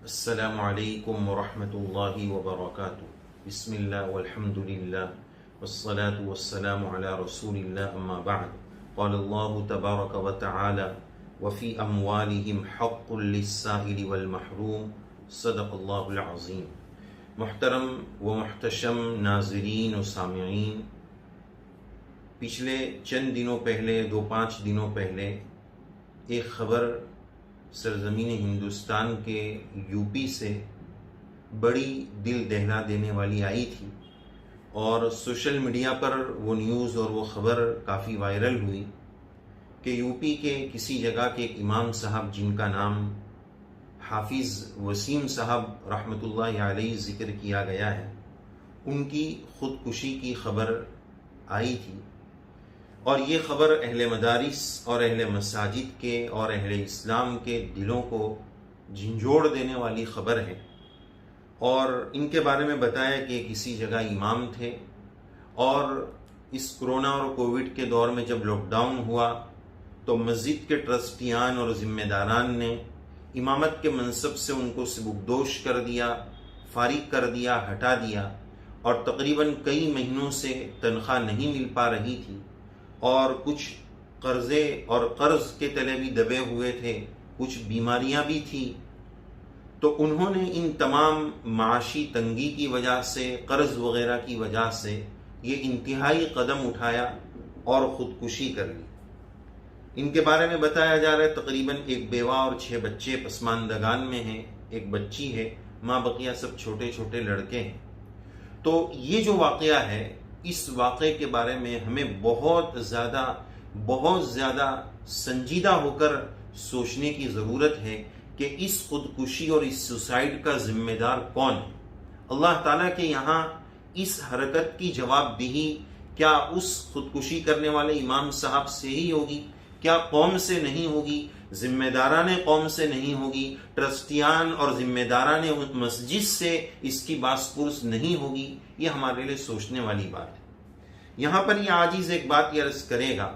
السلام علیکم ورحمۃ اللہ وبرکاتہ۔ بسم اللہ والحمد للہ والصلاة والسلام علی رسول اللہ، اما بعد۔ قال اللہ تبارک وتعالی وفی اموالہم حق للسائل والمحروم، صدق اللہ العظیم۔ محترم و محتشم ناظرین و سامعین، پچھلے چند دنوں پہلے 2-5 دنوں پہلے ایک خبر سرزمین ہندوستان کے یو پی سے بڑی دل دہلا دینے والی آئی تھی، اور سوشل میڈیا پر وہ نیوز اور وہ خبر کافی وائرل ہوئی کہ یو پی کے کسی جگہ کے ایک امام صاحب، جن کا نام حافظ وسیم صاحب رحمۃ اللہ علیہ ذکر کیا گیا ہے، ان کی خودکشی کی خبر آئی تھی۔ اور یہ خبر اہل مدارس اور اہل مساجد کے اور اہل اسلام کے دلوں کو جھنجھوڑ دینے والی خبر ہے۔ اور ان کے بارے میں بتایا کہ کسی جگہ امام تھے، اور اس کرونا اور کووڈ کے دور میں جب لاک ڈاؤن ہوا تو مسجد کے ٹرسٹیان اور ذمہ داران نے امامت کے منصب سے ان کو سبکدوش کر دیا، فارغ کر دیا، ہٹا دیا، اور تقریباً کئی مہینوں سے تنخواہ نہیں مل پا رہی تھی، اور کچھ قرضے اور قرض کے تلے بھی دبے ہوئے تھے، کچھ بیماریاں بھی تھیں۔ تو انہوں نے ان تمام معاشی تنگی کی وجہ سے، قرض وغیرہ کی وجہ سے یہ انتہائی قدم اٹھایا اور خودکشی کر لی۔ ان کے بارے میں بتایا جا رہا ہے تقریباً ایک بیوہ اور 6 بچے پسماندگان میں ہیں، ایک بچی ہے، ماں بقیہ سب چھوٹے چھوٹے لڑکے ہیں۔ تو یہ جو واقعہ ہے، اس واقعے کے بارے میں ہمیں بہت زیادہ سنجیدہ ہو کر سوچنے کی ضرورت ہے کہ اس خودکشی اور اس سوسائڈ کا ذمہ دار کون ہے۔ اللہ تعالیٰ کے یہاں اس حرکت کی جواب دہی کیا اس خودکشی کرنے والے امام صاحب سے ہی ہوگی؟ کیا قوم سے نہیں ہوگی؟ ذمہ داران قوم سے نہیں ہوگی؟ ٹرسٹیان اور ذمہ داران مسجد سے اس کی باس پرس نہیں ہوگی؟ یہ ہمارے لیے سوچنے والی بات ہے۔ یہاں پر یہ عاجز ایک بات یہ عرض کرے گا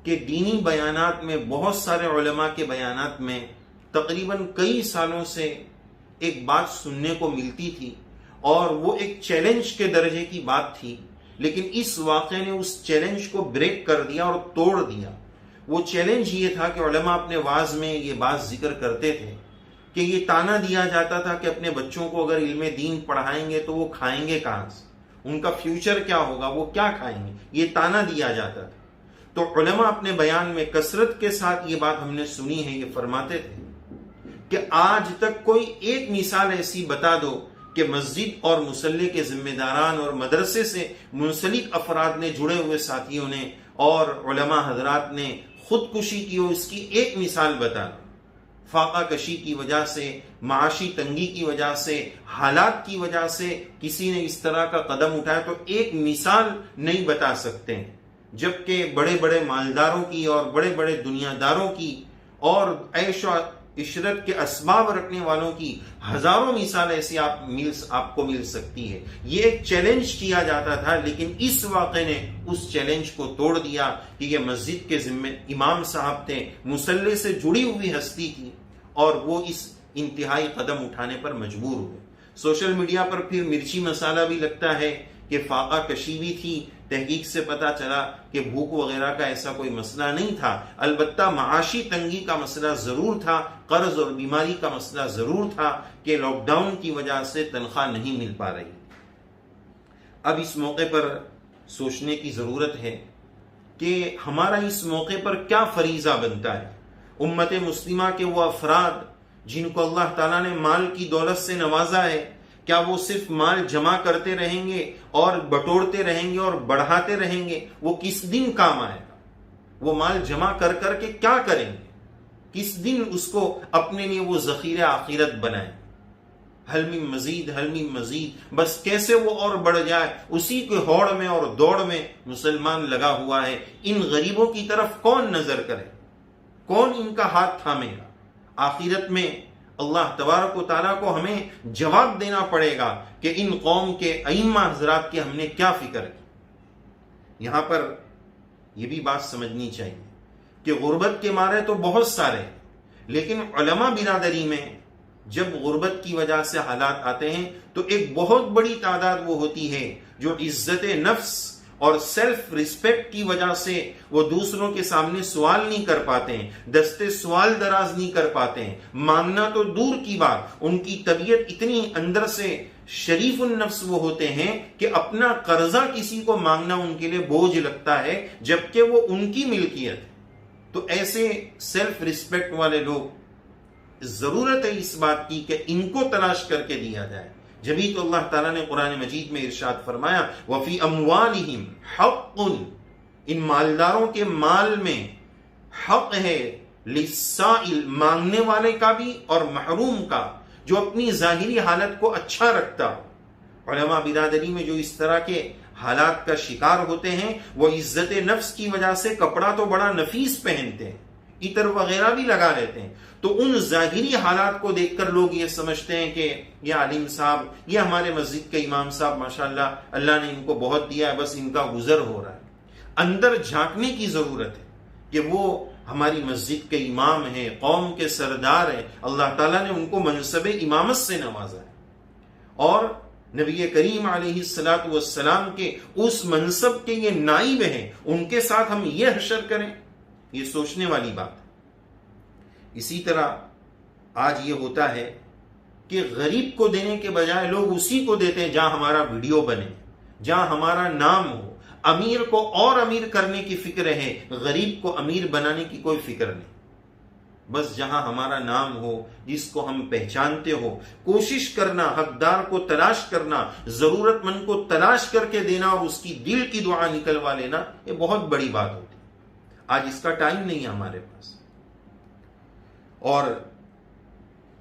کہ دینی بیانات میں، بہت سارے علماء کے بیانات میں تقریباً کئی سالوں سے ایک بات سننے کو ملتی تھی، اور وہ ایک چیلنج کے درجے کی بات تھی، لیکن اس واقعے نے اس چیلنج کو بریک کر دیا اور توڑ دیا۔ وہ چیلنج یہ تھا کہ علماء اپنے واعظ میں یہ بات ذکر کرتے تھے کہ یہ تانا دیا جاتا تھا کہ اپنے بچوں کو اگر علم دین پڑھائیں گے تو وہ کھائیں گے کہاں سے، ان کا فیوچر کیا ہوگا، وہ کیا کھائیں گے، یہ تانا دیا جاتا تھا۔ تو علماء اپنے بیان میں کثرت کے ساتھ یہ بات ہم نے سنی ہے، یہ فرماتے تھے کہ آج تک کوئی ایک مثال ایسی بتا دو کہ مسجد اور مصلی کے ذمہ داران اور مدرسے سے منسلک افراد نے، جڑے ہوئے ساتھیوں نے اور علماء حضرات نے خودکشی کی ہو، اس کی ایک مثال بتا دو۔ فاقہ کشی کی وجہ سے، معاشی تنگی کی وجہ سے، حالات کی وجہ سے کسی نے اس طرح کا قدم اٹھایا تو ایک مثال نہیں بتا سکتے ہیں، جبکہ بڑے بڑے مالداروں کی اور بڑے بڑے دنیا داروں کی اور عیش و عشرت کے اسباب رکھنے والوں کی ہزاروں مثال ایسی آپ کو مل سکتی ہے۔ یہ ایک چیلنج کیا جاتا تھا، لیکن اس واقعے نے اس چیلنج کو توڑ دیا کہ یہ مسجد کے ذمہ امام صاحب تھے، مصلی سے جڑی ہوئی ہستی تھی، اور وہ اس انتہائی قدم اٹھانے پر مجبور ہوئے۔ سوشل میڈیا پر پھر مرچی مسالہ بھی لگتا ہے کہ فاقہ کشی بھی تھی، تحقیق سے پتا چلا کہ بھوک وغیرہ کا ایسا کوئی مسئلہ نہیں تھا، البتہ معاشی تنگی کا مسئلہ ضرور تھا، قرض اور بیماری کا مسئلہ ضرور تھا کہ لاک ڈاؤن کی وجہ سے تنخواہ نہیں مل پا رہی۔ اب اس موقع پر سوچنے کی ضرورت ہے کہ ہمارا اس موقع پر کیا فریضہ بنتا ہے۔ امت مسلمہ کے وہ افراد جن کو اللہ تعالیٰ نے مال کی دولت سے نوازا ہے، کیا وہ صرف مال جمع کرتے رہیں گے اور بٹورتے رہیں گے اور بڑھاتے رہیں گے؟ وہ کس دن کام آئے گا؟ وہ مال جمع کر کر کے کیا کریں گے؟ کس دن اس کو اپنے لیے وہ ذخیرہ آخرت بنائیں؟ حل من مزید، بس کیسے وہ اور بڑھ جائے، اسی کے ہوڑ میں اور دوڑ میں مسلمان لگا ہوا ہے۔ ان غریبوں کی طرف کون نظر کرے؟ کون ان کا ہاتھ تھامے گا؟ آخرت میں اللہ تبارک و تعالیٰ کو ہمیں جواب دینا پڑے گا کہ ان قوم کے ائمہ حضرات کی ہم نے کیا فکر کی۔ یہاں پر یہ بھی بات سمجھنی چاہیے کہ غربت کے مارے تو بہت سارے، لیکن علماء برادری میں جب غربت کی وجہ سے حالات آتے ہیں تو ایک بہت بڑی تعداد وہ ہوتی ہے جو عزت نفس اور سیلف ریسپیکٹ کی وجہ سے وہ دوسروں کے سامنے سوال نہیں کر پاتے ہیں، دستے سوال دراز نہیں کر پاتے ہیں، مانگنا تو دور کی بات، ان کی طبیعت اتنی اندر سے شریف النفس وہ ہوتے ہیں کہ اپنا قرضہ کسی کو مانگنا ان کے لیے بوجھ لگتا ہے جبکہ وہ ان کی ملکیت ہے۔ تو ایسے سیلف ریسپیکٹ والے لوگ ضرورت ہے اس بات کی کہ ان کو تلاش کر کے دیا جائے۔ جبھی تو اللہ تعالیٰ نے قرآن مجید میں ارشاد فرمایا وَفِي أَمْوَالِهِمْ حَقٌ، ان مالداروں کے مال میں حق ہے، لِلسَّائِلِ، مانگنے والے کا بھی اور محروم کا، جو اپنی ظاہری حالت کو اچھا رکھتا ہو۔ علماء برادری میں جو اس طرح کے حالات کا شکار ہوتے ہیں وہ عزت نفس کی وجہ سے کپڑا تو بڑا نفیس پہنتے ہیں، عطر وغیرہ بھی لگا لیتے ہیں، تو ان ظاہری حالات کو دیکھ کر لوگ یہ سمجھتے ہیں کہ یہ عالم صاحب، یہ ہمارے مسجد کے امام صاحب، ماشاءاللہ اللہ نے ان کو بہت دیا ہے، بس ان کا گزر ہو رہا ہے۔ اندر جھانکنے کی ضرورت ہے کہ وہ ہماری مسجد کے امام ہیں، قوم کے سردار ہیں، اللہ تعالیٰ نے ان کو منصب امامت سے نوازا ہے، اور نبی کریم علیہ السلام کے اس منصب کے یہ نائب ہیں، ان کے ساتھ ہم یہ حشر کریں، یہ سوچنے والی بات ہے۔ اسی طرح آج یہ ہوتا ہے کہ غریب کو دینے کے بجائے لوگ اسی کو دیتے ہیں جہاں ہمارا ویڈیو بنے، جہاں ہمارا نام ہو۔ امیر کو اور امیر کرنے کی فکر ہے، غریب کو امیر بنانے کی کوئی فکر نہیں۔ بس جہاں ہمارا نام ہو، جس کو ہم پہچانتے ہو، کوشش کرنا، حقدار کو تلاش کرنا، ضرورت مند کو تلاش کر کے دینا اور اس کی دل کی دعا نکلوا لینا، یہ بہت بڑی بات ہوتی ہے۔ آج اس کا ٹائم نہیں ہے ہمارے پاس۔ اور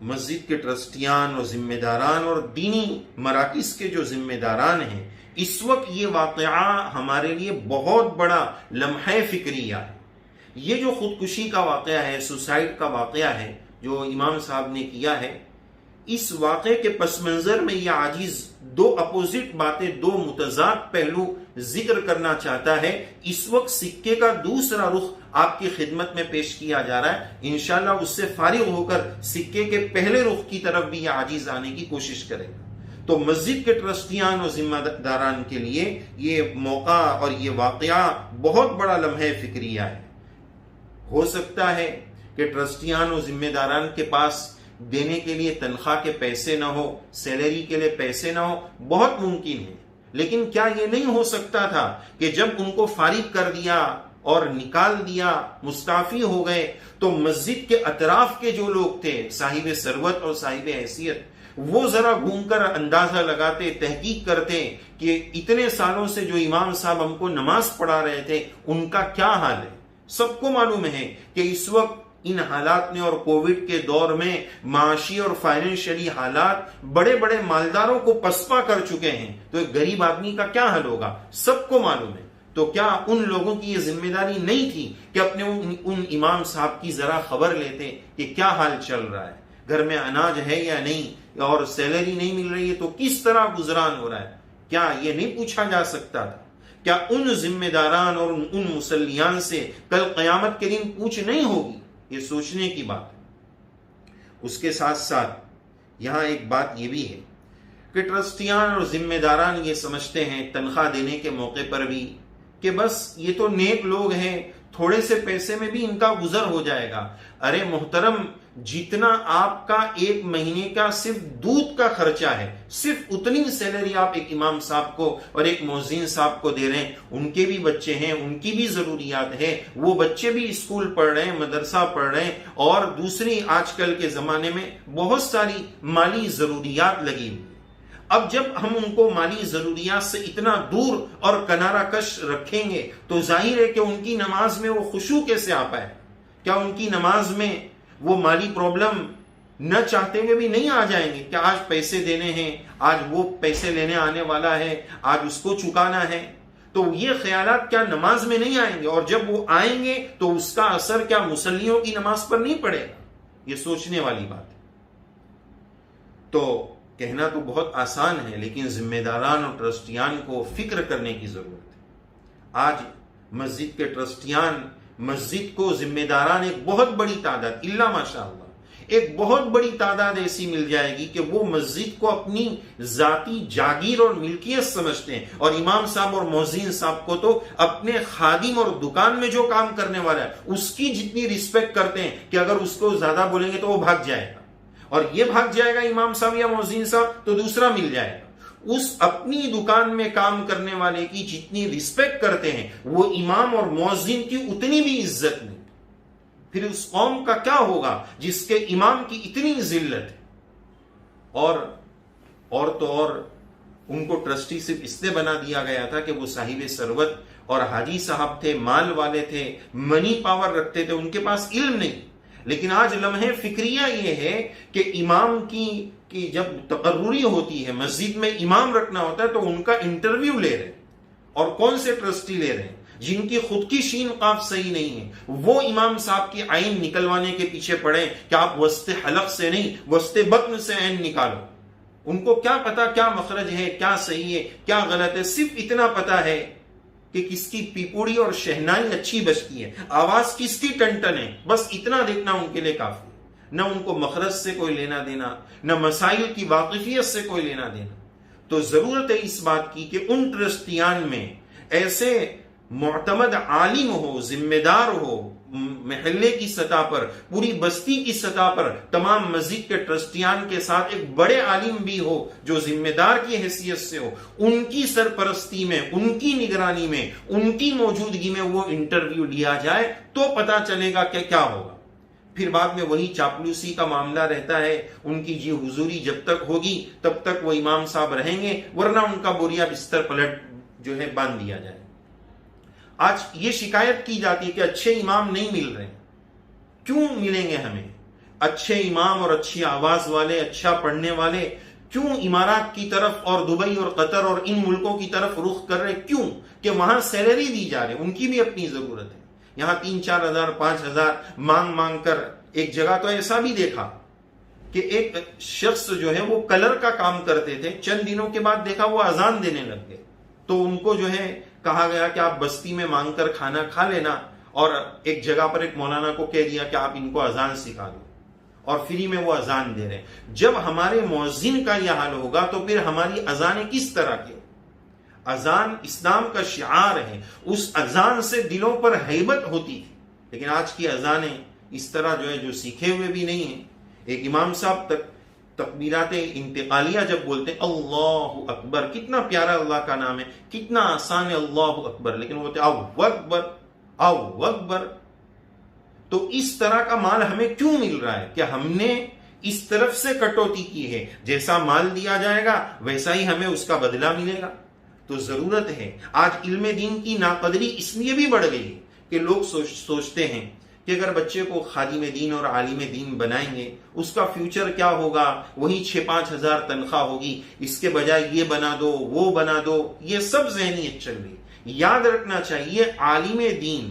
مسجد کے ٹرسٹیان اور ذمہ داران اور دینی مراکز کے جو ذمہ داران ہیں، اس وقت یہ واقعہ ہمارے لیے بہت بڑا لمحہ فکریہ ہے۔ یہ جو خودکشی کا واقعہ ہے، سوسائڈ کا واقعہ ہے جو امام صاحب نے کیا ہے، اس واقعے کے پس منظر میں یہ عاجز دو اپوزٹ باتیں، دو متضاد پہلو ذکر کرنا چاہتا ہے۔ اس وقت سکے کا دوسرا رخ آپ کی خدمت میں پیش کیا جا رہا ہے، انشاءاللہ اس سے فارغ ہو کر سکے کے پہلے رخ کی طرف بھی یہ عاجز آنے کی کوشش کرے گا۔ تو مسجد کے ٹرسٹیان اور ذمہ داران کے لیے یہ موقع اور یہ واقعہ بہت بڑا لمحہ فکریہ ہے۔ ہو سکتا ہے کہ ٹرسٹیان اور ذمہ داران کے پاس دینے کے لیے تنخواہ کے پیسے نہ ہو، سیلری کے لیے پیسے نہ ہو، بہت ممکن ہے، لیکن کیا یہ نہیں ہو سکتا تھا کہ جب ان کو فارغ کر دیا اور نکال دیا، مستعفی ہو گئے، تو مسجد کے اطراف کے جو لوگ تھے، صاحب ثروت اور صاحب حیثیت، وہ ذرا گھوم کر اندازہ لگاتے، تحقیق کرتے کہ اتنے سالوں سے جو امام صاحب ہم کو نماز پڑھا رہے تھے ان کا کیا حال ہے۔ سب کو معلوم ہے کہ اس وقت ان حالات میں اور کووڈ کے دور میں معاشی اور فائنینشلی حالات بڑے بڑے مالداروں کو پسپا کر چکے ہیں، تو ایک غریب آدمی کا کیا حل ہوگا، سب کو معلوم ہے۔ تو کیا ان لوگوں کی یہ ذمہ داری نہیں تھی کہ اپنے ان امام صاحب کی ذرا خبر لیتے کہ کیا حال چل رہا ہے، گھر میں اناج ہے یا نہیں، اور سیلری نہیں مل رہی ہے تو کس طرح گزران ہو رہا ہے؟ کیا یہ نہیں پوچھا جا سکتا تھا؟ کیا ان ذمہ داران اور ان مسلیان سے کل قیامت کے دن پوچھ نہیں ہوگی؟ یہ سوچنے کی بات ہے۔ اس کے ساتھ ساتھ یہاں ایک بات یہ بھی ہے کہ ٹرسٹیان اور ذمہ داران یہ سمجھتے ہیں تنخواہ دینے کے موقع پر بھی کہ بس یہ تو نیک لوگ ہیں، تھوڑے سے پیسے میں بھی ان کا گزر ہو جائے گا۔ ارے محترم، جتنا آپ کا ایک مہینے کا صرف دودھ کا خرچہ ہے، صرف اتنی سیلری آپ ایک امام صاحب کو اور ایک مؤذن صاحب کو دے رہے ہیں، ان کے بھی بچے ہیں، ان کی بھی ضروریات ہے، وہ بچے بھی اسکول پڑھ رہے ہیں، مدرسہ پڑھ رہے ہیں، اور دوسری آج کل کے زمانے میں بہت ساری مالی ضروریات لگی ہوئی۔ اب جب ہم ان کو مالی ضروریات سے اتنا دور اور کنارہ کش رکھیں گے تو ظاہر ہے کہ ان کی نماز میں وہ خشوع کیسے آ پائے؟ کیا ان کی نماز میں وہ مالی پرابلم نہ چاہتے ہوئے بھی نہیں آ جائیں گے کہ آج پیسے دینے ہیں، آج وہ پیسے لینے آنے والا ہے، آج اس کو چکانا ہے؟ تو یہ خیالات کیا نماز میں نہیں آئیں گے؟ اور جب وہ آئیں گے تو اس کا اثر کیا مصلیوں کی نماز پر نہیں پڑے گا؟ یہ سوچنے والی بات ہے۔ تو کہنا تو بہت آسان ہے، لیکن ذمہ داران اور ٹرسٹیان کو فکر کرنے کی ضرورت ہے۔ آج مسجد کے ٹرسٹیان، مسجد کو ذمہ داران ایک بہت بڑی تعداد، الا ماشاء اللہ ایک بہت بڑی تعداد ایسی مل جائے گی کہ وہ مسجد کو اپنی ذاتی جاگیر اور ملکیت سمجھتے ہیں، اور امام صاحب اور مؤذن صاحب کو تو اپنے خادم اور دکان میں جو کام کرنے والا ہے اس کی جتنی رسپیکٹ کرتے ہیں کہ اگر اس کو زیادہ بولیں گے تو وہ بھاگ جائے گا، اور یہ بھاگ جائے گا امام صاحب یا مؤذن صاحب تو دوسرا مل جائے گا۔ اس اپنی دکان میں کام کرنے والے کی جتنی رسپیکٹ کرتے ہیں وہ امام اور مؤذن کی اتنی بھی عزت نہیں۔ پھر اس قوم کا کیا ہوگا جس کے امام کی اتنی ذلت ہے؟ اور ان کو ٹرسٹی صرف اس لیے بنا دیا گیا تھا کہ وہ صاحب ثروت اور حاجی صاحب تھے، مال والے تھے، منی پاور رکھتے تھے، ان کے پاس علم نہیں۔ لیکن آج لمحے فکریہ یہ ہے کہ امام کی جب تقرری ہوتی ہے، مسجد میں امام رکھنا ہوتا ہے تو ان کا انٹرویو لے رہے ہیں، اور کون سے ٹرسٹی لے رہے ہیں؟ جن کی خود کی شین قاف صحیح نہیں ہے، وہ امام صاحب کی عین نکلوانے کے پیچھے پڑے کہ آپ وسط حلق سے نہیں وسط بطن سے عین نکالو۔ ان کو کیا پتا کیا مخرج ہے، کیا صحیح ہے، کیا غلط ہے؟ صرف اتنا پتا ہے کہ کس کی پیپوڑی اور شہنائی اچھی بجتی ہے، آواز کس کی ٹنٹن ہے، بس اتنا دیکھنا ان کے لیے کافی ہے۔ نہ ان کو مخرج سے کوئی لینا دینا، نہ مسائل کی واقفیت سے کوئی لینا دینا۔ تو ضرورت ہے اس بات کی کہ ان ٹرسٹیان میں ایسے معتمد عالم ہو، ذمہ دار ہو، محلے کی سطح پر، پوری بستی کی سطح پر تمام مسجد کے ٹرسٹیان کے ساتھ ایک بڑے عالم بھی ہو جو ذمہ دار کی حیثیت سے ہو، ان کی سرپرستی میں، ان کی نگرانی میں، ان کی موجودگی میں وہ انٹرویو لیا جائے تو پتا چلے گا کہ کیا ہوگا۔ پھر بعد میں وہی چاپلوسی کا معاملہ رہتا ہے، ان کی جی حضوری جب تک ہوگی تب تک وہ امام صاحب رہیں گے، ورنہ ان کا بوریا بستر پلٹ جو ہے باندھ دیا جائے۔ آج یہ شکایت کی جاتی ہے کہ اچھے امام نہیں مل رہے، کیوں ملیں گے ہمیں؟ اچھے امام اور اچھی آواز والے، اچھا پڑھنے والے کیوں امارات کی طرف اور دبئی اور قطر اور ان ملکوں کی طرف رخ کر رہے؟ کیوں؟ کہ وہاں سیلری دی جا رہی، ان کی بھی اپنی ضرورت ہے۔ یہاں 3-4 ہزار 5 ہزار مانگ کر، ایک جگہ تو ایسا بھی دیکھا کہ ایک شخص جو ہے وہ کلر کا کام کرتے تھے، چند دنوں کے بعد دیکھا وہ اذان دینے لگ گئے، تو ان کو جو ہے کہا گیا کہ آپ بستی میں مانگ کر کھانا کھا لینا، اور ایک جگہ پر ایک مولانا کو کہہ دیا کہ آپ ان کو اذان سکھا دو، اور فری میں وہ اذان دے رہے ہیں۔ جب ہمارے مؤذن کا یہ حال ہوگا تو پھر ہماری اذانیں کس طرح کی؟ اذان اسلام کا شعار ہے، اس اذان سے دلوں پر ہیبت ہوتی تھی، لیکن آج کی اذانیں اس طرح جو ہے جو سیکھے ہوئے بھی نہیں ہیں۔ ایک امام صاحب تک تکبیرات انتقالیہ جب بولتے ہیں اللہ اکبر، کتنا پیارا اللہ کا نام ہے، کتنا آسان ہے اللہ اکبر، لیکن وہ بولتے او اکبر او اکبر۔ تو اس طرح کا مال ہمیں کیوں مل رہا ہے؟ کہ ہم نے اس طرف سے کٹوتی کی ہے، جیسا مال دیا جائے گا ویسا ہی ہمیں اس کا بدلہ ملے گا۔ تو ضرورت ہے، آج علم دین کی ناقدری اس لیے بھی بڑھ گئی ہے کہ لوگ سوچتے ہیں کہ اگر بچے کو خادم دین اور عالم دین بنائیں گے اس کا فیوچر کیا ہوگا، وہی 6-5 ہزار تنخواہ ہوگی، اس کے بجائے یہ بنا دو وہ بنا دو، یہ سب ذہنیت چل رہی۔ یاد رکھنا چاہیے عالم دین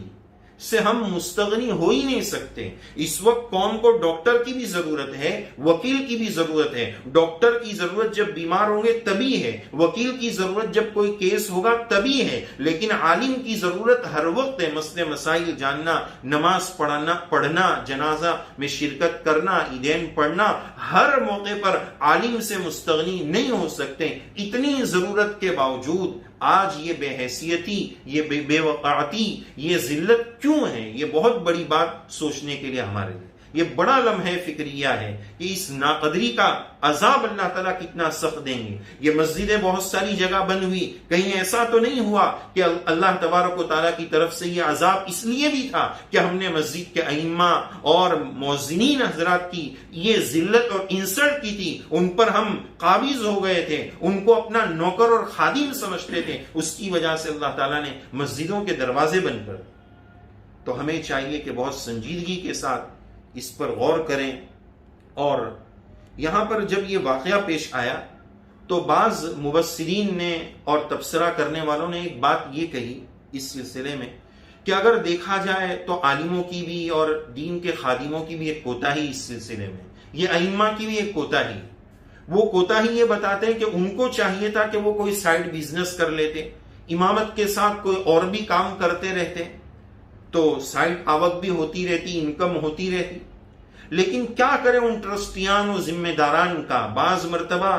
سے ہم مستغنی ہو ہی نہیں سکتے۔ اس وقت قوم کو ڈاکٹر کی بھی ضرورت ہے، وکیل کی بھی ضرورت ہے۔ ڈاکٹر کی ضرورت جب بیمار ہوں گے تبھی ہے، وکیل کی ضرورت جب کوئی کیس ہوگا تبھی ہے، لیکن عالم کی ضرورت ہر وقت ہے۔ مسئلے مسائل جاننا، نماز پڑھنا، جنازہ میں شرکت کرنا، عیدین پڑھنا، ہر موقع پر عالم سے مستغنی نہیں ہو سکتے۔ اتنی ضرورت کے باوجود آج یہ بے حیثیتی، یہ بے وقعتی، یہ ذلت کیوں ہے؟ یہ بہت بڑی بات سوچنے کے لیے ہمارے لیے یہ بڑا لمحہ فکریہ ہے کہ اس ناقدری کا عذاب اللہ تعالیٰ کتنا سخت دیں گے۔ یہ مسجدیں بہت ساری جگہ بند ہوئی، کہیں ایسا تو نہیں ہوا کہ اللہ تبارک و تعالیٰ کی طرف سے یہ عذاب اس لیے بھی تھا کہ ہم نے مسجد کے ائمہ اور مؤذنین حضرات کی یہ ذلت اور انسلٹ کی تھی، ان پر ہم قابض ہو گئے تھے، ان کو اپنا نوکر اور خادم سمجھتے تھے، اس کی وجہ سے اللہ تعالیٰ نے مسجدوں کے دروازے بند کر دیے۔ تو ہمیں چاہیے کہ بہت سنجیدگی کے ساتھ اس پر غور کریں۔ اور یہاں پر جب یہ واقعہ پیش آیا تو بعض مبصرین نے اور تبصرہ کرنے والوں نے ایک بات یہ کہی اس سلسلے میں کہ اگر دیکھا جائے تو عالموں کی بھی اور دین کے خادموں کی بھی ایک کوتاہی اس سلسلے میں، یہ ائمہ کی بھی ایک کوتاہی۔ وہ کوتاہی یہ بتاتے ہیں کہ ان کو چاہیے تھا کہ وہ کوئی سائیڈ بزنس کر لیتے، امامت کے ساتھ کوئی اور بھی کام کرتے رہتے تو سائیڈ آوک بھی ہوتی رہتی، انکم ہوتی رہتی۔ لیکن کیا کریں ان ٹرسٹیان و ذمہ داران کا؟ بعض مرتبہ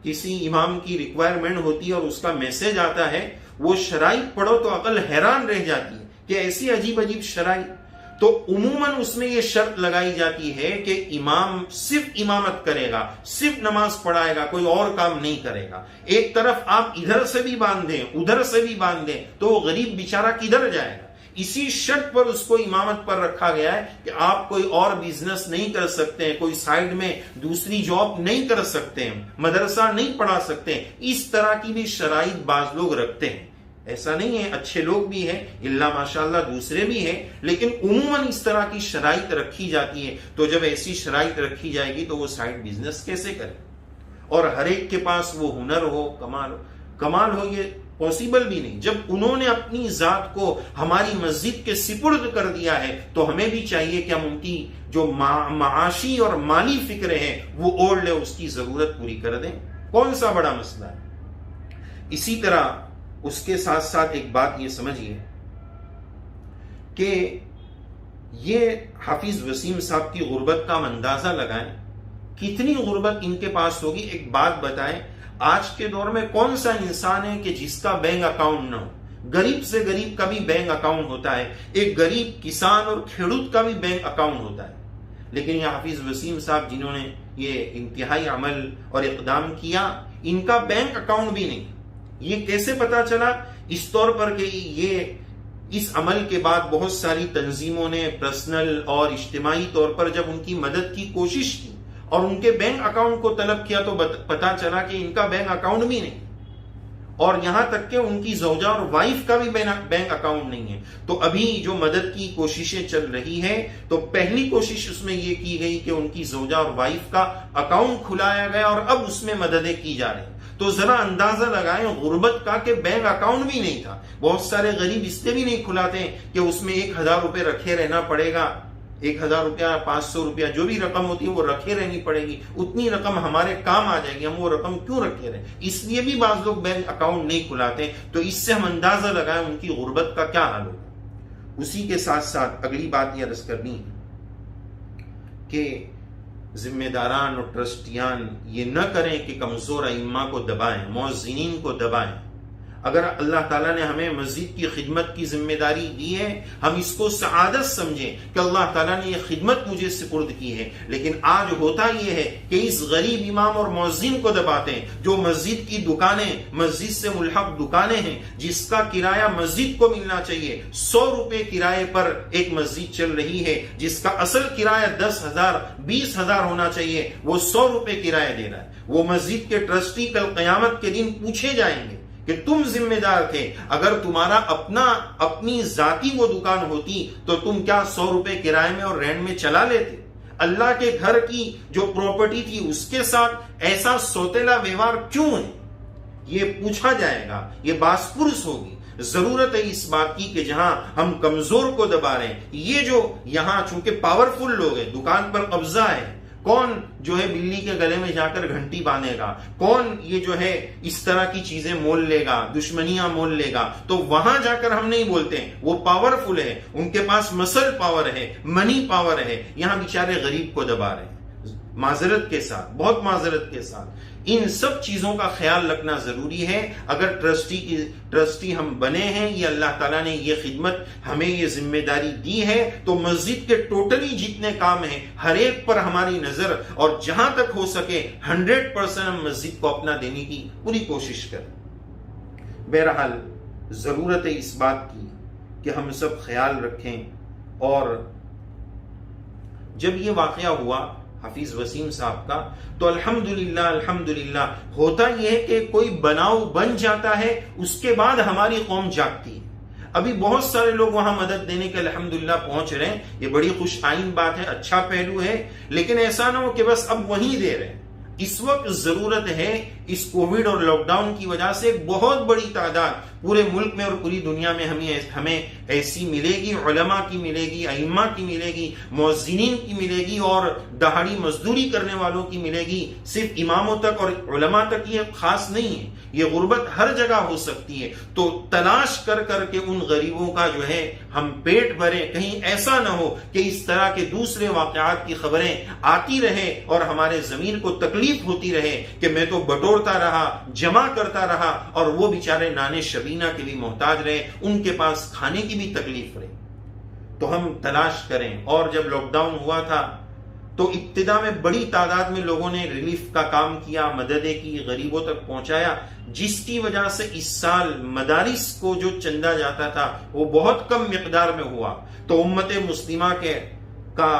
کسی امام کی ریکوائرمنٹ ہوتی ہے اور اس کا میسج آتا ہے، وہ شرائط پڑھو تو عقل حیران رہ جاتی ہے کہ ایسی عجیب عجیب شرائط. تو عموماً اس میں یہ شرط لگائی جاتی ہے کہ امام صرف امامت کرے گا، صرف نماز پڑھائے گا، کوئی اور کام نہیں کرے گا. ایک طرف آپ ادھر سے بھی باندھیں ادھر سے بھی باندھیں تو وہ غریب بیچارہ کدھر جائے گا؟ اسی شرط پر اس کو امامت پر رکھا گیا ہے کہ آپ کوئی اور بزنس نہیں کر سکتے ہیں، کوئی سائیڈ میں دوسری جاب نہیں کر سکتے ہیں، مدرسہ نہیں پڑھا سکتے ہیں. اس طرح کی بھی شرائط بعض لوگ رکھتے ہیں. ایسا نہیں ہے، اچھے لوگ بھی ہیں، اللہ ماشاءاللہ دوسرے بھی ہیں، لیکن عموماً اس طرح کی شرائط رکھی جاتی ہے. تو جب ایسی شرائط رکھی جائے گی تو وہ سائیڈ بزنس کیسے کرے؟ اور ہر ایک کے پاس وہ ہنر ہو، کمال ہو، یہ پاسبل بھی نہیں. جب انہوں نے اپنی ذات کو ہماری مسجد کے سپرد کر دیا ہے تو ہمیں بھی چاہیے کہ ہم ان کی جو معاشی اور مالی فکریں ہیں وہ اوڑھ لے، اس کی ضرورت پوری کر دیں. کون سا بڑا مسئلہ ہے؟ اسی طرح اس کے ساتھ ساتھ ایک بات یہ سمجھیے کہ یہ حافظ وسیم صاحب کی غربت کا اندازہ لگائیں، کتنی غربت ان کے پاس ہوگی. ایک بات بتائیں، آج کے دور میں کون سا انسان ہے کہ جس کا بینک اکاؤنٹ نہ ہو؟ غریب سے غریب کا بھی بینک اکاؤنٹ ہوتا ہے، ایک غریب کسان اور کھیڑوت کا بھی بینک اکاؤنٹ ہوتا ہے. لیکن یہ حافظ وسیم صاحب جنہوں نے یہ انتہائی عمل اور اقدام کیا، ان کا بینک اکاؤنٹ بھی نہیں. یہ کیسے پتا چلا؟ اس طور پر کہ یہ اس عمل کے بعد بہت ساری تنظیموں نے پرسنل اور اجتماعی طور پر جب ان کی مدد کی کوشش کی اور ان کے بینک اکاؤنٹ کو طلب کیا تو پتا چلا کہ ان کا بینک اکاؤنٹ بھی نہیں، اور یہاں تک کہ ان کی زوجہ اور وائف کا بھی بینک اکاؤنٹ نہیں ہے. تو ابھی جو مدد کی کوششیں چل رہی ہیں تو پہلی کوشش اس میں یہ کی گئی کہ ان کی زوجہ اور وائف کا اکاؤنٹ کھلایا گیا اور اب اس میں مددیں کی جا رہی ہیں. تو ذرا اندازہ لگائیں غربت کا کہ بینک اکاؤنٹ بھی نہیں تھا. بہت سارے غریب اس لیے بھی نہیں کھلاتے کہ اس میں 1000 روپے رکھے رہنا پڑے گا، 1000 روپیہ 500 روپیہ جو بھی رقم ہوتی ہے وہ رکھے رہنی پڑے گی، اتنی رقم ہمارے کام آ جائے گی، ہم وہ رقم کیوں رکھے رہیں؟ اس لیے بھی بعض لوگ بینک اکاؤنٹ نہیں کھلاتے. تو اس سے ہم اندازہ لگائیں ان کی غربت کا کیا حال ہوگا. اسی کے ساتھ ساتھ اگلی بات یہ عرض کرنی ہے کہ ذمہ داران اور ٹرسٹیان یہ نہ کریں کہ کمزور ائمہ کو دبائیں، مؤذنین کو دبائیں. اگر اللہ تعالیٰ نے ہمیں مسجد کی خدمت کی ذمہ داری دی ہے، ہم اس کو سعادت سمجھیں کہ اللہ تعالیٰ نے یہ خدمت مجھے سپرد کی ہے. لیکن آج ہوتا یہ ہے کہ اس غریب امام اور مؤذن کو دباتے ہیں، جو مسجد کی دکانیں، مسجد سے ملحق دکانیں ہیں، جس کا کرایہ مسجد کو ملنا چاہیے. 100 روپے کرائے پر ایک مسجد چل رہی ہے جس کا اصل کرایہ 10,000 20,000 ہونا چاہیے، وہ 100 روپے کرایہ دے رہا ہے. وہ مسجد کے ٹرسٹی کل قیامت کے دن پوچھے جائیں گے کہ تم ذمہ دار تھے، اگر تمہارا اپنی ذاتی وہ دکان ہوتی تو تم کیا 100 روپے کرائے میں اور رینٹ میں چلا لیتے؟ اللہ کے گھر کی جو پراپرٹی تھی اس کے ساتھ ایسا سوتیلا ویوہار کیوں ہے؟ یہ پوچھا جائے گا، یہ باس پرس ہوگی. ضرورت ہے اس بات کی کہ جہاں ہم کمزور کو دبا رہے ہیں، یہ جو یہاں چونکہ پاورفل لوگ ہیں، دکان پر قبضہ ہے، کون جو ہے بلی کے گلے میں جا کر گھنٹی باندھے گا، کون یہ جو ہے اس طرح کی چیزیں مول لے گا، دشمنیاں مول لے گا. تو وہاں جا کر ہم نہیں بولتے ہیں، وہ پاورفل ہے، ان کے پاس مسل پاور ہے، منی پاور ہے. یہاں بیچارے غریب کو دبا رہے ہیں. معذرت کے ساتھ، بہت معذرت کے ساتھ ان سب چیزوں کا خیال رکھنا ضروری ہے. اگر ٹرسٹی ہم بنے ہیں، یہ اللہ تعالیٰ نے یہ خدمت ہمیں یہ ذمہ داری دی ہے، تو مسجد کے ٹوٹلی جتنے کام ہیں ہر ایک پر ہماری نظر، اور جہاں تک ہو سکے 100% ہم مسجد کو اپنا دینے کی پوری کوشش کریں. بہرحال ضرورت ہے اس بات کی کہ ہم سب خیال رکھیں. اور جب یہ واقعہ ہوا حافظ وسیم صاحب کا تو الحمدللہ ہوتا یہ ہے کہ کوئی بناؤ بن جاتا ہے، اس کے بعد ہماری قوم جاگتی ہے. ابھی بہت سارے لوگ وہاں مدد دینے کے الحمدللہ پہنچ رہے ہیں، یہ بڑی خوش آئین بات ہے، اچھا پہلو ہے. لیکن ایسا نہ ہو کہ بس اب وہیں دے رہے ہیں. اس وقت ضرورت ہے، اس کووڈ اور لاک ڈاؤن کی وجہ سے بہت بڑی تعداد پورے ملک میں اور پوری دنیا میں ہمیں ایسی ملے گی، علماء کی ملے گی، ائمہ کی ملے گی، مؤذنین کی ملے گی اور دہاڑی مزدوری کرنے والوں کی ملے گی۔ صرف اماموں تک اور علماء تک یہ خاص نہیں ہے، یہ غربت ہر جگہ ہو سکتی ہے۔ تو تلاش کر کر کے ان غریبوں کا جو ہے ہم پیٹ بھریں، کہیں ایسا نہ ہو کہ اس طرح کے دوسرے واقعات کی خبریں آتی رہے اور ہمارے ضمیر کو تکلیف ہوتی رہے کہ میں تو بٹورتا رہا، جمع کرتا رہا، اور وہ بیچارے نانے شبینہ کے بھی محتاج رہے، ان کے پاس کھانے کی بھی تکلیف رہی۔ تو ہم تلاش کریں۔ اور جب لاک ڈاؤن ہوا تھا تو ابتدا میں بڑی تعداد میں لوگوں نے ریلیف کا کام کیا، مددیں کی، غریبوں تک پہنچایا، جس کی وجہ سے اس سال مدارس کو جو چندہ جاتا تھا وہ بہت کم مقدار میں ہوا۔ تو امت مسلمہ کا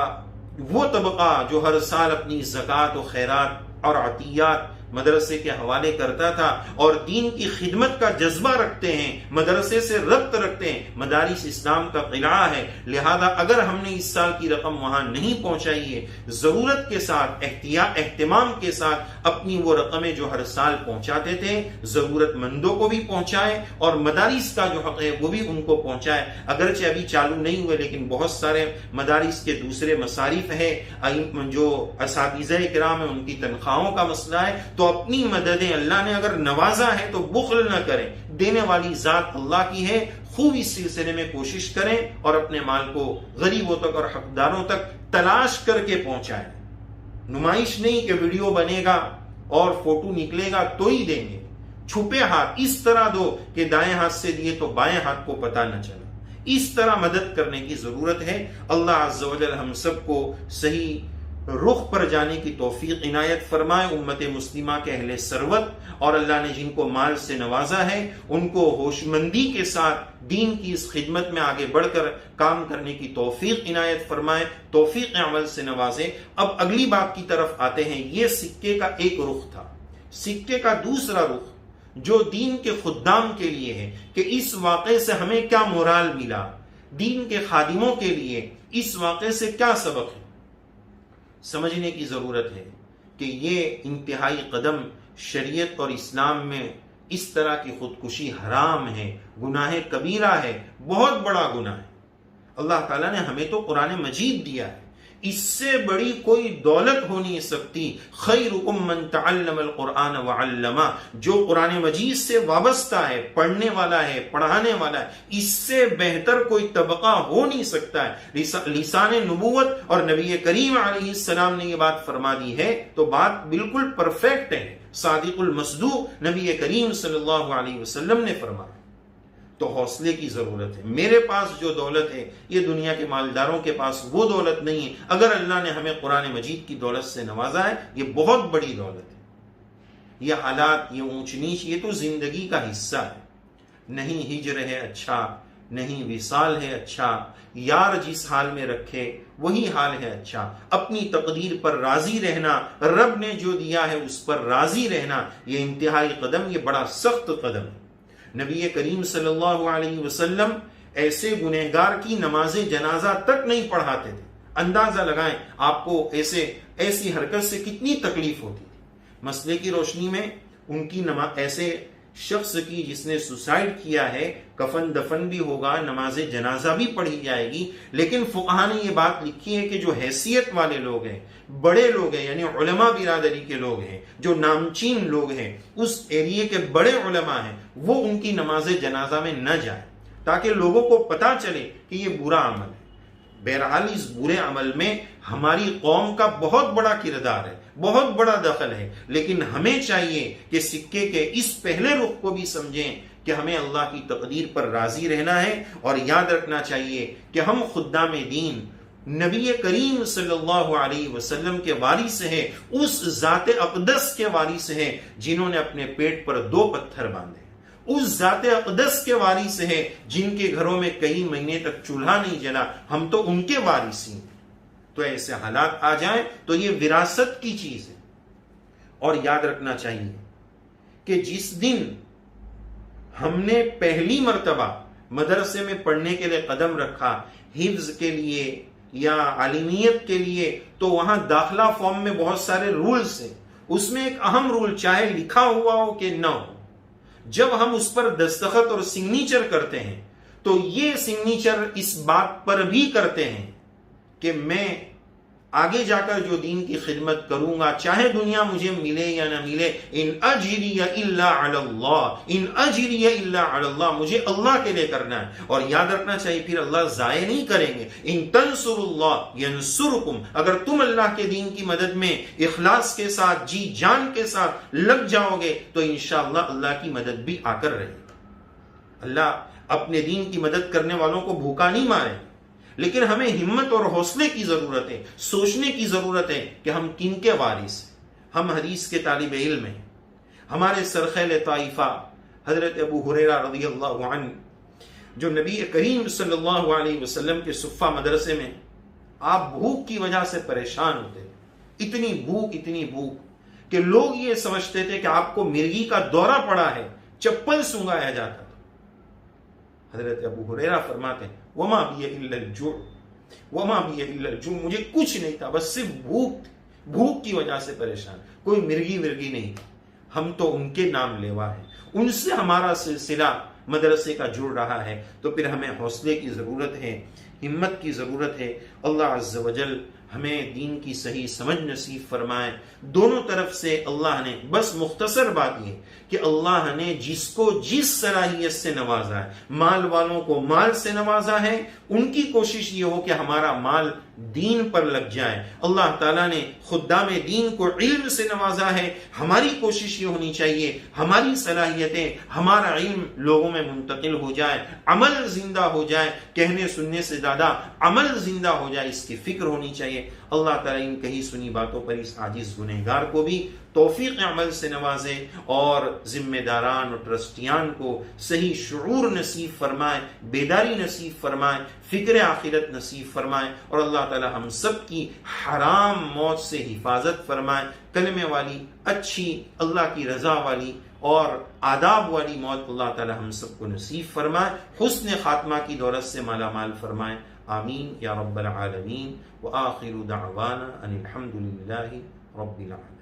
وہ طبقہ جو ہر سال اپنی زکوٰۃ و خیرات اور عطیات مدرسے کے حوالے کرتا تھا اور دین کی خدمت کا جذبہ رکھتے ہیں، مدرسے سے ربط رکھتے ہیں، مدارس اسلام کا قلعہ ہے، لہذا اگر ہم نے اس سال کی رقم وہاں نہیں پہنچائی ہے، ضرورت کے ساتھ اہتمام کے ساتھ اپنی وہ رقمیں جو ہر سال پہنچاتے تھے ضرورت مندوں کو بھی پہنچائے اور مدارس کا جو حق ہے وہ بھی ان کو پہنچائے۔ اگرچہ ابھی چالو نہیں ہوئے لیکن بہت سارے مدارس کے دوسرے مصارف ہیں، جو اساتذہ کرام ہیں ان کی تنخواہوں کا مسئلہ ہے، تو اپنی مددیں اللہ نے اگر نوازا ہے تو بخل نہ کریں، دینے والی ذات اللہ کی ہے، خوب اس سلسلے میں کوشش کریں اور اپنے مال کو غریبوں تک اور حقداروں تک تلاش کر کے پہنچائیں۔ نمائش نہیں کہ ویڈیو بنے گا اور فوٹو نکلے گا تو ہی دیں گے، چھپے ہاتھ اس طرح دو کہ دائیں ہاتھ سے دیے تو بائیں ہاتھ کو پتہ نہ چلا، اس طرح مدد کرنے کی ضرورت ہے۔ اللہ عز و جل ہم سب کو صحیح رخ پر جانے کی توفیق عنایت فرمائے۔ امت مسلمہ کے اہل ثروت اور اللہ نے جن کو مال سے نوازا ہے ان کو ہوش مندی کے ساتھ دین کی اس خدمت میں آگے بڑھ کر کام کرنے کی توفیق عنایت فرمائے، توفیق عمل سے نوازے۔ اب اگلی بات کی طرف آتے ہیں۔ یہ سکے کا ایک رخ تھا، سکے کا دوسرا رخ جو دین کے خدام کے لیے ہے کہ اس واقعے سے ہمیں کیا مورال ملا، دین کے خادموں کے لیے اس واقعے سے کیا سبق ہے، سمجھنے کی ضرورت ہے کہ یہ انتہائی قدم شریعت اور اسلام میں اس طرح کی خودکشی حرام ہے، گناہ کبیرہ ہے، بہت بڑا گناہ ہے۔ اللہ تعالیٰ نے ہمیں تو قرآن مجید دیا ہے، اس سے بڑی کوئی دولت ہو نہیں سکتی۔ خیرکم من تعلم القرآن وعلمہ، جو قرآن مجید سے وابستہ ہے، پڑھنے والا ہے، پڑھانے والا ہے، اس سے بہتر کوئی طبقہ ہو نہیں سکتا ہے۔ لسان نبوت اور نبی کریم علیہ السلام نے یہ بات فرما دی ہے تو بات بالکل پرفیکٹ ہے، صادق المصدوق نبی کریم صلی اللہ علیہ وسلم نے فرمایا۔ تو حوصلے کی ضرورت ہے۔ میرے پاس جو دولت ہے یہ دنیا کے مالداروں کے پاس وہ دولت نہیں ہے۔ اگر اللہ نے ہمیں قرآن مجید کی دولت سے نوازا ہے یہ بہت بڑی دولت ہے۔ یہ حالات، یہ اونچ نیچ، یہ تو زندگی کا حصہ ہے۔ نہیں ہجر ہے اچھا، نہیں وصال ہے اچھا، یار جس حال میں رکھے وہی حال ہے اچھا۔ اپنی تقدیر پر راضی رہنا، رب نے جو دیا ہے اس پر راضی رہنا، یہ انتہائی قدم، یہ بڑا سخت قدم ہے۔ نبی کریم صلی اللہ علیہ وسلم ایسے گنہگار کی نماز جنازہ تک نہیں پڑھاتے تھے۔ اندازہ لگائیں آپ کو ایسی حرکت سے کتنی تکلیف ہوتی تھی۔ مسئلے کی روشنی میں ان کی ایسے شخص کی جس نے سوسائڈ کیا ہے، کفن دفن بھی ہوگا، نماز جنازہ بھی پڑھی جائے گی، لیکن فقہا نے یہ بات لکھی ہے کہ جو حیثیت والے لوگ ہیں، بڑے لوگ ہیں، یعنی علماء برادری کے لوگ ہیں، جو نامچین لوگ ہیں، اس ایریے کے بڑے علماء ہیں، وہ ان کی نماز جنازہ میں نہ جائیں تاکہ لوگوں کو پتا چلے کہ یہ برا عمل ہے۔ بہرحال اس برے عمل میں ہماری قوم کا بہت بڑا کردار ہے، بہت بڑا دخل ہے، لیکن ہمیں چاہیے کہ سکے کے اس پہلے رخ کو بھی سمجھیں کہ ہمیں اللہ کی تقدیر پر راضی رہنا ہے، اور یاد رکھنا چاہیے کہ ہم خدام دین نبی کریم صلی اللہ علیہ وسلم کے وارث ہیں، اس ذات اقدس کے وارث ہیں جنہوں نے اپنے پیٹ پر 2 پتھر باندھے، اس ذات اقدس کے وارث ہیں جن کے گھروں میں کئی مہینے تک چولہا نہیں جلا، ہم تو ان کے وارث ہیں۔ تو ایسے حالات آ جائیں تو یہ وراثت کی چیز ہے، اور یاد رکھنا چاہیے کہ جس دن ہم نے پہلی مرتبہ مدرسے میں پڑھنے کے لیے قدم رکھا، حفظ کے لیے یا عالمیت کے لیے، تو وہاں داخلہ فارم میں بہت سارے رولز ہیں، اس میں ایک اہم رول چاہے لکھا ہوا ہو کہ نہ ہو، جب ہم اس پر دستخط اور سگنیچر کرتے ہیں تو یہ سگنیچر اس بات پر بھی کرتے ہیں کہ میں آگے جا کر جو دین کی خدمت کروں گا، چاہے دنیا مجھے ملے یا نہ ملے، ان اجری الا علی اللہ، ان اجری الا علی اللہ، مجھے اللہ کے لیے کرنا ہے۔ اور یاد رکھنا چاہیے پھر اللہ ضائع نہیں کریں گے۔ ان تنصروا اللہ ینصرکم، اگر تم اللہ کے دین کی مدد میں اخلاص کے ساتھ، جی جان کے ساتھ لگ جاؤ گے تو انشاءاللہ اللہ کی مدد بھی آ کر رہے گی۔ اللہ اپنے دین کی مدد کرنے والوں کو بھوکا نہیں مارے، لیکن ہمیں ہمت اور حوصلے کی ضرورت ہے، سوچنے کی ضرورت ہے کہ ہم کن کے وارث ہیں۔ ہم حدیث کے طالب علم ہیں۔ ہمارے سرخیل طائفہ حضرت ابو ہریرہ رضی اللہ عنہ، جو نبی کریم صلی اللہ علیہ وسلم کے صفہ مدرسے میں آپ بھوک کی وجہ سے پریشان ہوتے تھے، اتنی بھوک کہ لوگ یہ سمجھتے تھے کہ آپ کو مرگی کا دورہ پڑا ہے، چپل سونگایا جاتا تھا۔ حضرت ابو ہریرہ فرماتے ہیں وما بی الا الجوع، وما بی الا الجوع، مجھے کچھ نہیں تھا، بس صرف بھوک کی وجہ سے پریشان، کوئی مرگی نہیں۔ ہم تو ان کے نام لیوا ہیں، ان سے ہمارا سلسلہ مدرسے کا جڑ رہا ہے، تو پھر ہمیں حوصلے کی ضرورت ہے، ہمت کی ضرورت ہے۔ اللہ عز و جل ہمیں دین کی صحیح سمجھ نصیب فرمائے۔ دونوں طرف سے اللہ نے، بس مختصر بات یہ کہ اللہ نے جس کو جس صلاحیت سے نوازا ہے، مال والوں کو مال سے نوازا ہے، ان کی کوشش یہ ہو کہ ہمارا مال دین پر لگ جائے۔ اللہ تعالیٰ نے خدام دین کو علم سے نوازا ہے، ہماری کوشش یہ ہونی چاہیے ہماری صلاحیتیں، ہمارا علم لوگوں میں منتقل ہو جائے، عمل زندہ ہو جائے، کہنے سننے سے زیادہ عمل زندہ ہو جائے، اس کی فکر ہونی چاہیے۔ اللہ تعالیٰ ان کہی سنی باتوں پر اس عاجز گنہگار کو بھی توفیق عمل سے نوازے، اور ذمہ داران اور ٹرسٹیان کو صحیح شعور نصیب فرمائے، بیداری نصیب فرمائے، فکر آخرت نصیب فرمائے، اور اللہ تعالیٰ ہم سب کی حرام موت سے حفاظت فرمائے، کلمے والی، اچھی، اللہ کی رضا والی اور آداب والی موت اللہ تعالیٰ ہم سب کو نصیب فرمائے، حسن خاتمہ کی دولت سے مالا مال فرمائے۔ آمین یا رب العالمین۔ وآخر دعوانا ان الحمد للہ رب العالمین۔